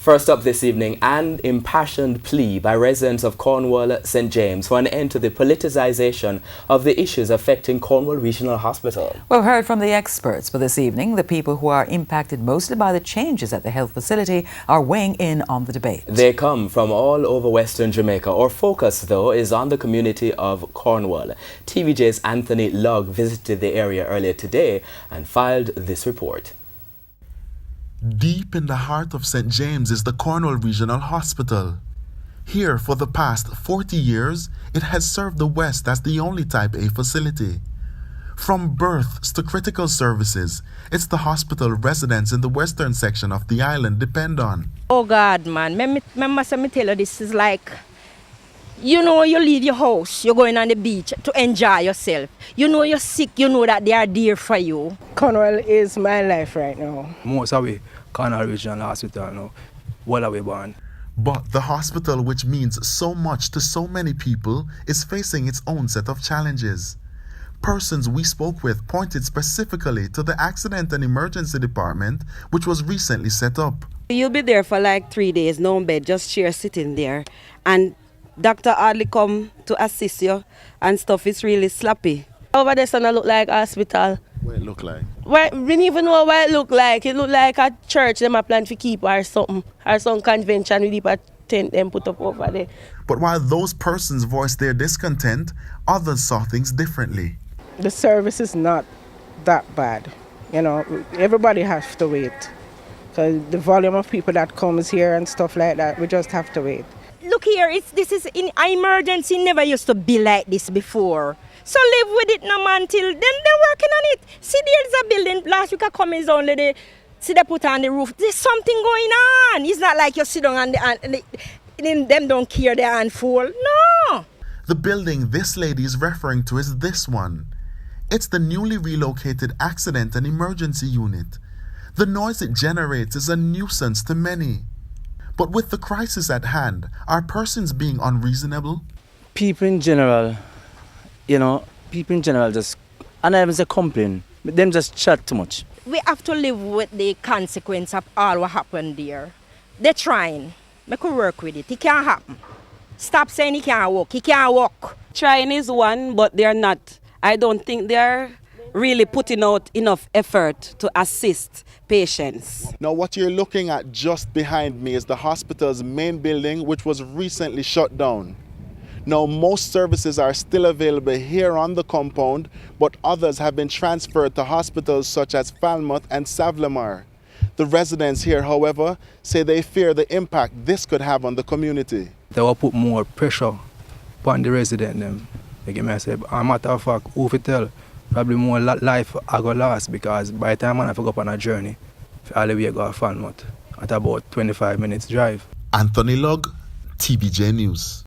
First up this evening, an impassioned plea by residents of Cornwall St. James for an end to the politicisation of the issues affecting Cornwall Regional Hospital. We've heard from the experts, but this evening the people who are impacted mostly by the changes at the health facility are weighing in on the debate. They come from all over Western Jamaica. Our focus, though, is on the community of Cornwall. TVJ's Anthony Lugg visited the area earlier today and filed this report. Deep in the heart of St. James is the Cornwall Regional Hospital. Here, for the past 40 years, it has served the West as the only Type A facility. From births to critical services, it's the hospital residents in the western section of the island depend on. Oh God, man, me tell you, this is like, you leave your house, you're going on the beach to enjoy yourself. You're sick, you know that they are there for you. Cornwall is my life right now. Most of we, Cornwall Regional Hospital now, well away born. But the hospital, which means so much to so many people, is facing its own set of challenges. Persons we spoke with pointed specifically to the Accident and Emergency Department, which was recently set up. You'll be there for like 3 days, no bed, just chair sitting there. And doctor hardly come to assist you and stuff is really sloppy. Over there, son, look like a hospital. What it look like? Well, we don't even know what it look like. It look like a church them a plan to keep or something. Or some convention we keep a tent them put up over there. But while those persons voiced their discontent, others saw things differently. The service is not that bad. Everybody has to wait. Because the volume of people that comes here and stuff like that, we just have to wait. Look here, this is in emergency, never used to be like this before. So live with it no man till then they're working on it. See, there's a building last week I come is only they put on the roof. There's something going on. It's not like you sit down and them don't care their hand full. No. The building this lady is referring to is this one. It's the newly relocated Accident and Emergency Unit. The noise it generates is a nuisance to many. But with the crisis at hand, are persons being unreasonable? People in general, just, and I even say complain, but them just chat too much. We have to live with the consequence of all what happened there. They're trying. We could work with it. It can't happen. Stop saying he can't walk. He can't walk. Trying is one, but they're not. I don't think they're really putting out enough effort to assist patients. Now what you're looking at just behind me is the hospital's main building, which was recently shut down. Now most services are still available here on the compound, but others have been transferred to hospitals such as Falmouth and Savlamar. The residents here, however, say they fear the impact this could have on the community. They will put more pressure upon the resident them. Like I say, as a matter of fact, who tell, probably more life I go last, because by the time I go up on a journey, all the way go to Falmouth at about 25 minutes drive. Anthony Lugg, TVJ News.